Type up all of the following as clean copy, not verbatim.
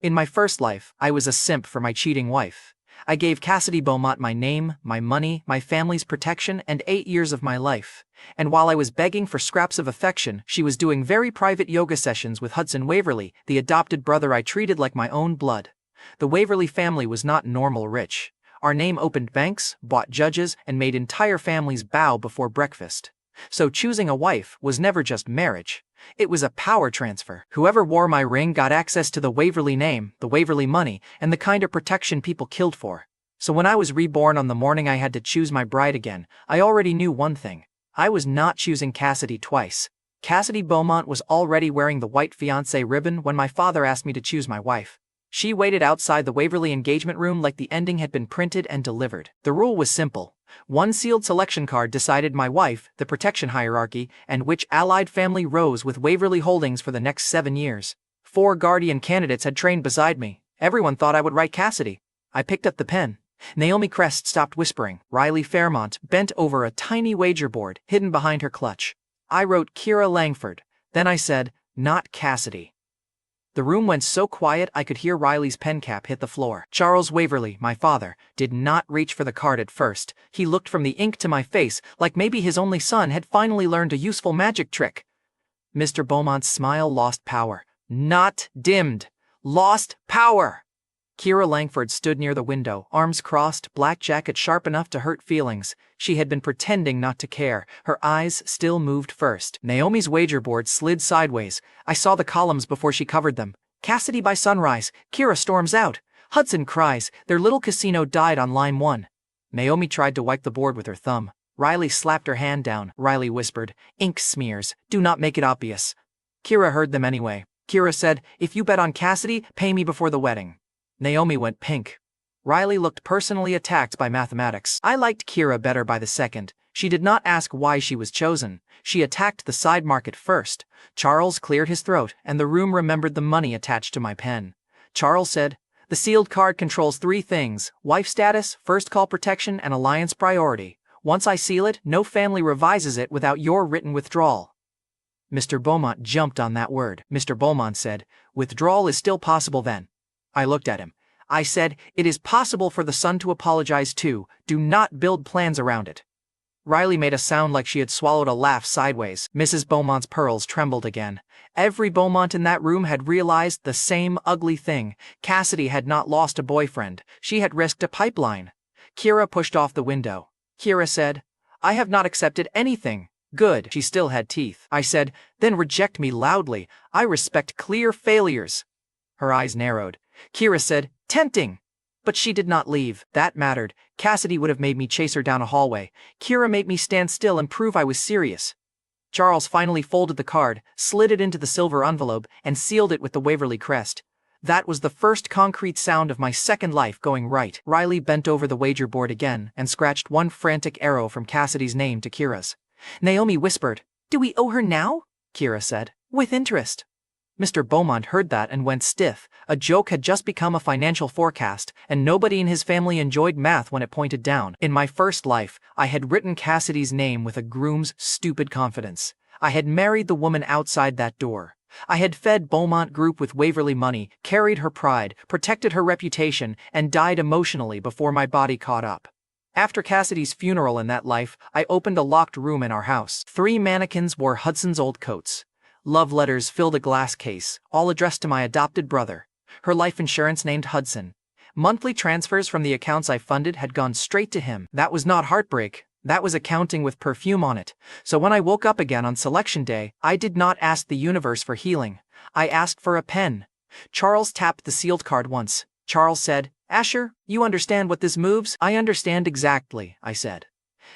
In my first life, I was a simp for my cheating wife. I gave Cassidy Beaumont my name, my money, my family's protection, and 8 years of my life. And while I was begging for scraps of affection, she was doing very private yoga sessions with Hudson Waverly, the adopted brother I treated like my own blood. The Waverly family was not normal rich. Our name opened banks, bought judges, and made entire families bow before breakfast. So choosing a wife was never just marriage. It was a power transfer. Whoever wore my ring got access to the Waverly name, the Waverly money, and the kind of protection people killed for. So when I was reborn on the morning I had to choose my bride again, I already knew one thing. I was not choosing Cassidy twice. Cassidy Beaumont was already wearing the white fiancé ribbon when my father asked me to choose my wife. She waited outside the Waverly engagement room like the ending had been printed and delivered. The rule was simple. One sealed selection card decided my wife, the protection hierarchy, and which allied family rose with Waverly Holdings for the next 7 years. 4 guardian candidates had trained beside me. Everyone thought I would write Cassidy. I picked up the pen. Naomi Crest stopped whispering. Riley Fairmont bent over a tiny wager board hidden behind her clutch. I wrote Kira Langford. Then I said, not Cassidy. The room went so quiet I could hear Riley's pen cap hit the floor. Charles Waverly, my father, did not reach for the card at first. He looked from the ink to my face like maybe his only son had finally learned a useful magic trick. Mr. Beaumont's smile lost power. Not dimmed. Lost power. Kira Langford stood near the window, arms crossed, black jacket sharp enough to hurt feelings. She had been pretending not to care. Her eyes still moved first. Naomi's wager board slid sideways. I saw the columns before she covered them. Cassidy by sunrise. Kira storms out. Hudson cries. Their little casino died on line 1. Naomi tried to wipe the board with her thumb. Riley slapped her hand down. Riley whispered, ink smears. Do not make it obvious. Kira heard them anyway. Kira said, if you bet on Cassidy, pay me before the wedding. Naomi went pink. Riley looked personally attacked by mathematics. I liked Kira better by the second. She did not ask why she was chosen. She attacked the side market first. Charles cleared his throat, and the room remembered the money attached to my pen. Charles said, the sealed card controls 3 things: wife status, first call protection, and alliance priority. Once I seal it, no family revises it without your written withdrawal. Mr. Beaumont jumped on that word. Mr. Beaumont said, withdrawal is still possible then. I looked at him. I said, it is possible for the son to apologize too. Do not build plans around it. Riley made a sound like she had swallowed a laugh sideways. Mrs. Beaumont's pearls trembled again. Every Beaumont in that room had realized the same ugly thing. Cassidy had not lost a boyfriend. She had risked a pipeline. Kira pushed off the window. Kira said, I have not accepted anything. Good. She still had teeth. I said, then reject me loudly. I respect clear failures. Her eyes narrowed. Kira said, tempting. But she did not leave. That mattered. Cassidy would have made me chase her down a hallway. Kira made me stand still and prove I was serious. Charles finally folded the card, slid it into the silver envelope, and sealed it with the Waverly crest. That was the first concrete sound of my second life going right. Riley bent over the wager board again and scratched one frantic arrow from Cassidy's name to Kira's. Naomi whispered, do we owe her now? Kira said, with interest. Mr. Beaumont heard that and went stiff. A joke had just become a financial forecast, and nobody in his family enjoyed math when it pointed down. In my first life, I had written Cassidy's name with a groom's stupid confidence. I had married the woman outside that door. I had fed Beaumont Group with Waverly money, carried her pride, protected her reputation, and died emotionally before my body caught up. After Cassidy's funeral in that life, I opened a locked room in our house. 3 mannequins wore Hudson's old coats. Love letters filled a glass case, all addressed to my adopted brother. Her life insurance named Hudson. Monthly transfers from the accounts I funded had gone straight to him. That was not heartbreak. That was accounting with perfume on it. So when I woke up again on selection day, I did not ask the universe for healing. I asked for a pen. Charles tapped the sealed card once. Charles said, Asher, you understand what this moves? I understand exactly, I said.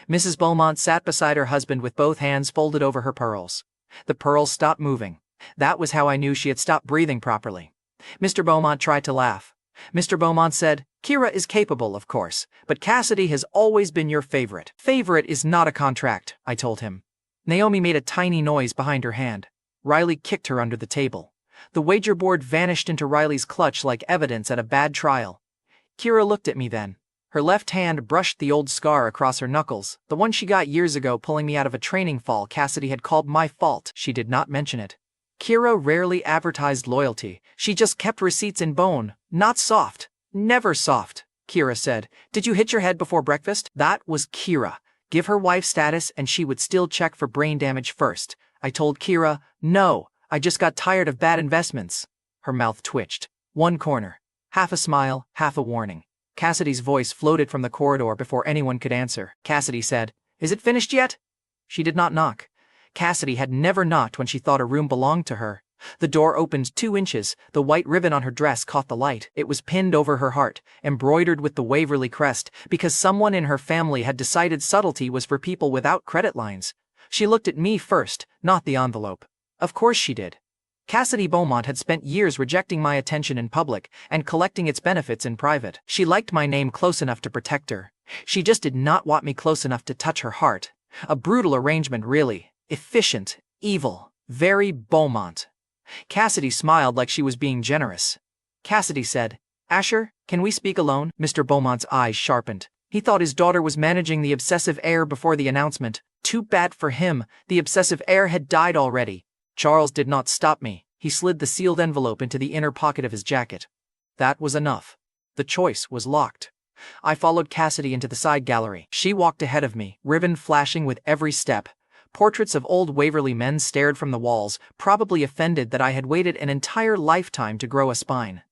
Mrs. Beaumont sat beside her husband with both hands folded over her pearls. The pearls stopped moving. That was how I knew she had stopped breathing properly. Mr. Beaumont tried to laugh. Mr. Beaumont said, Kira is capable, of course, but Cassidy has always been your favorite. Favorite is not a contract, I told him. Naomi made a tiny noise behind her hand. Riley kicked her under the table. The wager board vanished into Riley's clutch like evidence at a bad trial. Kira looked at me then. Her left hand brushed the old scar across her knuckles, the one she got years ago pulling me out of a training fall Cassidy had called my fault. She did not mention it. Kira rarely advertised loyalty. She just kept receipts in bone, not soft. Never soft, Kira said. Did you hit your head before breakfast? That was Kira. Give her wife status and she would still check for brain damage first. I told Kira, no, I just got tired of bad investments. Her mouth twitched. One corner. Half a smile, half a warning. Cassidy's voice floated from the corridor before anyone could answer. Cassidy said, "Is it finished yet?" She did not knock. Cassidy had never knocked when she thought a room belonged to her. The door opened 2 inches, the white ribbon on her dress caught the light. It was pinned over her heart, embroidered with the Waverly crest, because someone in her family had decided subtlety was for people without credit lines. She looked at me first, not the envelope. Of course she did. Cassidy Beaumont had spent years rejecting my attention in public and collecting its benefits in private. She liked my name close enough to protect her. She just did not want me close enough to touch her heart. A brutal arrangement, really. Efficient, evil, very Beaumont. Cassidy smiled like she was being generous. Cassidy said, "Asher, can we speak alone?" Mr. Beaumont's eyes sharpened. He thought his daughter was managing the obsessive heir before the announcement. Too bad for him, the obsessive heir had died already. Charles did not stop me. He slid the sealed envelope into the inner pocket of his jacket. That was enough. The choice was locked. I followed Cassidy into the side gallery. She walked ahead of me, ribbon flashing with every step. Portraits of old Waverly men stared from the walls, probably offended that I had waited an entire lifetime to grow a spine.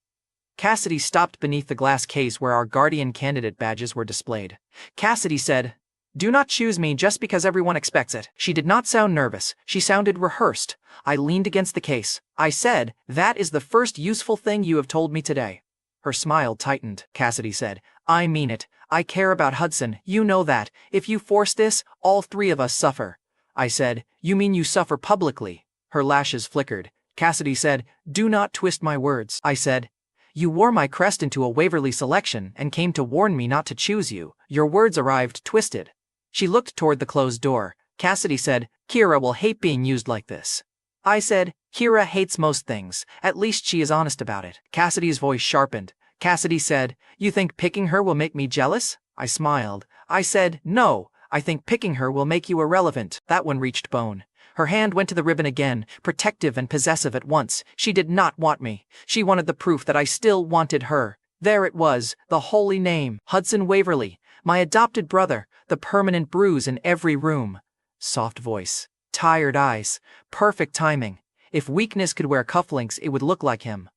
Cassidy stopped beneath the glass case where our guardian candidate badges were displayed. Cassidy said, "Do not choose me just because everyone expects it." She did not sound nervous. She sounded rehearsed. I leaned against the case. I said, "That is the first useful thing you have told me today." Her smile tightened. Cassidy said, "I mean it. I care about Hudson. You know that. If you force this, all 3 of us suffer." I said, "You mean you suffer publicly?" Her lashes flickered. Cassidy said, "Do not twist my words." I said, "You wore my crest into a Waverly selection and came to warn me not to choose you. Your words arrived twisted." She looked toward the closed door. Cassidy said, "Kira will hate being used like this." I said, "Kira hates most things. At least she is honest about it." Cassidy's voice sharpened. Cassidy said, "You think picking her will make me jealous?" I smiled. I said, "No, I think picking her will make you irrelevant." That one reached bone. Her hand went to the ribbon again, protective and possessive at once. She did not want me. She wanted the proof that I still wanted her. There it was, the holy name, Hudson Waverly, my adopted brother, the permanent bruise in every room. Soft voice, tired eyes, perfect timing. If weakness could wear cufflinks, it would look like him.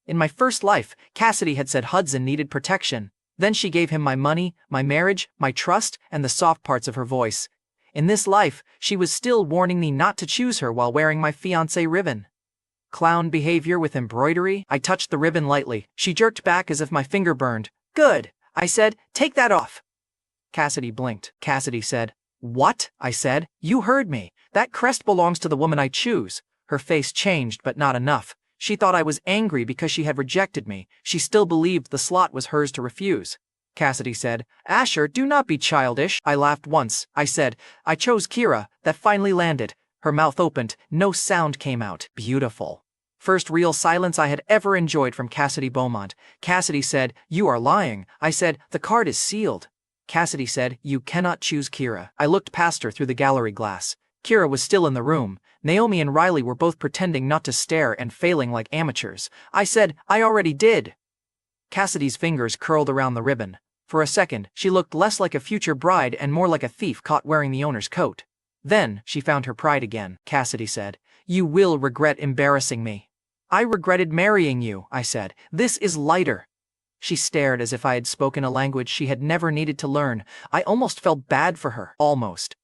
In my first life, Cassidy had said Hudson needed protection. Then she gave him my money, my marriage, my trust, and the soft parts of her voice. In this life, she was still warning me not to choose her while wearing my fiancé ribbon. Clown behavior with embroidery? I touched the ribbon lightly. She jerked back as if my finger burned. "Good," I said, "take that off." Cassidy blinked. Cassidy said, "What?" I said, "You heard me. That crest belongs to the woman I choose." Her face changed, but not enough. She thought I was angry because she had rejected me. She still believed the slot was hers to refuse. Cassidy said, "Asher, do not be childish." I laughed once. I said, "I chose Kira." That finally landed. Her mouth opened. No sound came out. Beautiful. First real silence I had ever enjoyed from Cassidy Beaumont. Cassidy said, "You are lying." I said, "The card is sealed." Cassidy said, "You cannot choose Kira." I looked past her through the gallery glass. Kira was still in the room. Naomi and Riley were both pretending not to stare and failing like amateurs. I said, "I already did." Cassidy's fingers curled around the ribbon. For a second, she looked less like a future bride and more like a thief caught wearing the owner's coat. Then, she found her pride again. Cassidy said, "You will regret embarrassing me." "I regretted marrying you," I said. "This is lighter." She stared as if I had spoken a language she had never needed to learn. I almost felt bad for her. Almost.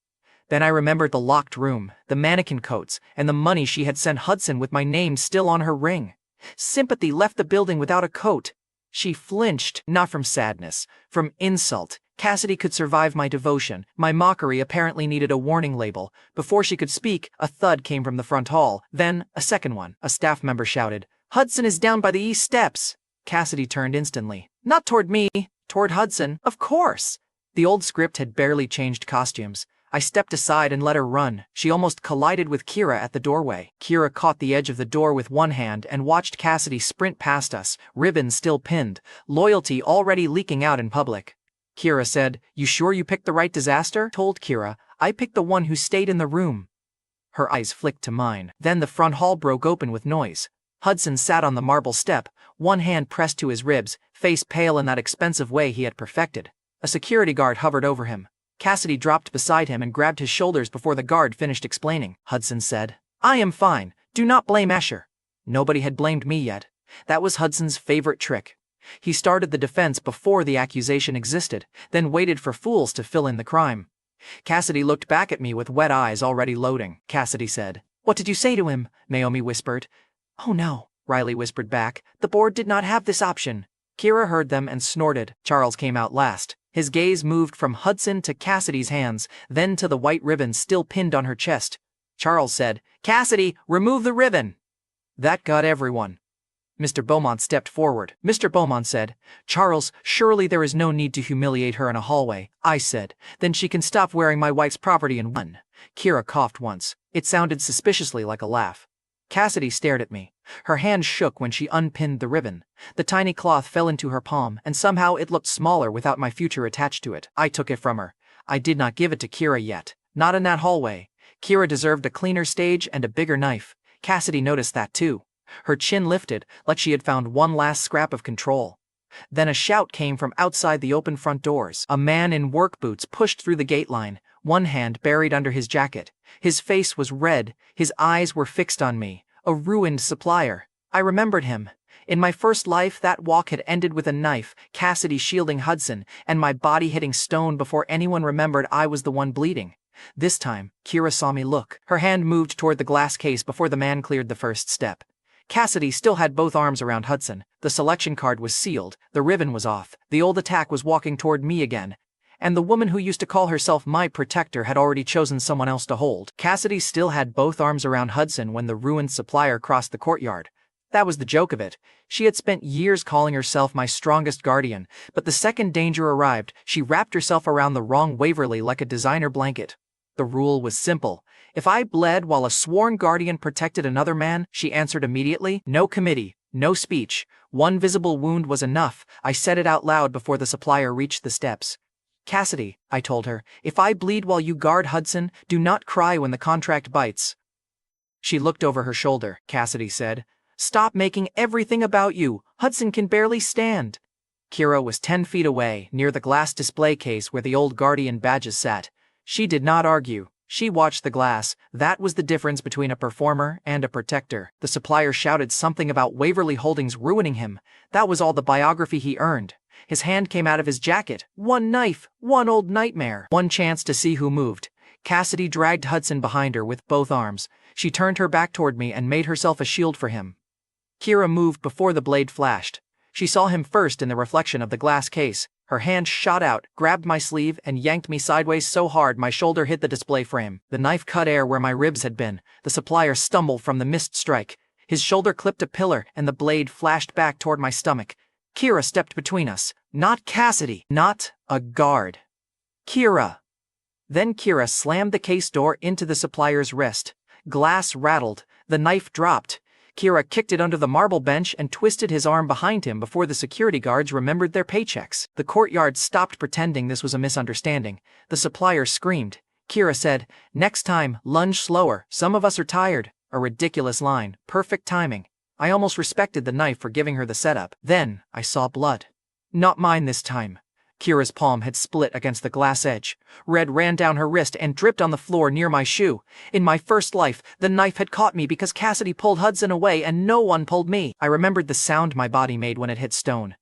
Then I remembered the locked room, the mannequin coats, and the money she had sent Hudson with my name still on her ring. Sympathy left the building without a coat. She flinched, not from sadness, from insult. Cassidy could survive my devotion. My mockery apparently needed a warning label. Before she could speak, a thud came from the front hall. Then, a second one. A staff member shouted, "Hudson is down by the east steps." Cassidy turned instantly. Not toward me, toward Hudson, of course. The old script had barely changed costumes. I stepped aside and let her run. She almost collided with Kira at the doorway. Kira caught the edge of the door with one hand and watched Cassidy sprint past us, ribbon still pinned, loyalty already leaking out in public. Kira said, "You sure you picked the right disaster?" Told Kira, "I picked the one who stayed in the room." Her eyes flicked to mine. Then the front hall broke open with noise. Hudson sat on the marble step, one hand pressed to his ribs, face pale in that expensive way he had perfected. A security guard hovered over him. Cassidy dropped beside him and grabbed his shoulders before the guard finished explaining. Hudson said, "I am fine. Do not blame Escher." Nobody had blamed me yet. That was Hudson's favorite trick. He started the defense before the accusation existed, then waited for fools to fill in the crime. Cassidy looked back at me with wet eyes already loading. Cassidy said, "What did you say to him?" Naomi whispered. "Oh no," Riley whispered back. "The board did not have this option." Kira heard them and snorted. Charles came out last. His gaze moved from Hudson to Cassidy's hands, then to the white ribbon still pinned on her chest. Charles said, "Cassidy, remove the ribbon." That got everyone. Mr. Beaumont stepped forward. Mr. Beaumont said, "Charles, surely there is no need to humiliate her in a hallway." I said, "Then she can stop wearing my wife's property in one." Kira coughed once. It sounded suspiciously like a laugh. Cassidy stared at me. Her hand shook when she unpinned the ribbon. The tiny cloth fell into her palm, and somehow it looked smaller without my future attached to it. I took it from her. I did not give it to Kira yet. Not in that hallway. Kira deserved a cleaner stage and a bigger knife. Cassidy noticed that too. Her chin lifted, like she had found one last scrap of control. Then a shout came from outside the open front doors. A man in work boots pushed through the gate line, one hand buried under his jacket. His face was red, his eyes were fixed on me. A ruined supplier. I remembered him. In my first life, that walk had ended with a knife, Cassidy shielding Hudson, and my body hitting stone before anyone remembered I was the one bleeding. This time, Kira saw me look. Her hand moved toward the glass case before the man cleared the first step. Cassidy still had both arms around Hudson. The selection card was sealed, the ribbon was off, the old attack was walking toward me again. And the woman who used to call herself my protector had already chosen someone else to hold. Cassidy still had both arms around Hudson when the ruined supplier crossed the courtyard. That was the joke of it. She had spent years calling herself my strongest guardian, but the second danger arrived, she wrapped herself around the wrong Waverly like a designer blanket. The rule was simple. If I bled while a sworn guardian protected another man, she answered immediately. No committee, no speech. One visible wound was enough. I said it out loud before the supplier reached the steps. "Cassidy," I told her, "if I bleed while you guard Hudson, do not cry when the contract bites." She looked over her shoulder. Cassidy said, "Stop making everything about you. Hudson can barely stand." Kira was 10 feet away, near the glass display case where the old guardian badges sat. She did not argue. She watched the glass. That was the difference between a performer and a protector. The supplier shouted something about Waverly Holdings ruining him. That was all the biography he earned. His hand came out of his jacket. One knife, one old nightmare. One chance to see who moved. Cassidy dragged Hudson behind her with both arms. She turned her back toward me and made herself a shield for him. Kira moved before the blade flashed. She saw him first in the reflection of the glass case. Her hand shot out, grabbed my sleeve, and yanked me sideways so hard my shoulder hit the display frame. The knife cut air where my ribs had been. The supplier stumbled from the missed strike. His shoulder clipped a pillar, and the blade flashed back toward my stomach. Kira stepped between us. Not Cassidy. Not a guard. Kira. Then Kira slammed the case door into the supplier's wrist. Glass rattled. The knife dropped. Kira kicked it under the marble bench and twisted his arm behind him before the security guards remembered their paychecks. The courtyard stopped pretending this was a misunderstanding. The supplier screamed. Kira said, "Next time, lunge slower. Some of us are tired." A ridiculous line. Perfect timing. I almost respected the knife for giving her the setup. Then, I saw blood. Not mine this time. Kira's palm had split against the glass edge. Red ran down her wrist and dripped on the floor near my shoe. In my first life, the knife had caught me because Cassidy pulled Hudson away and no one pulled me. I remembered the sound my body made when it hit stone.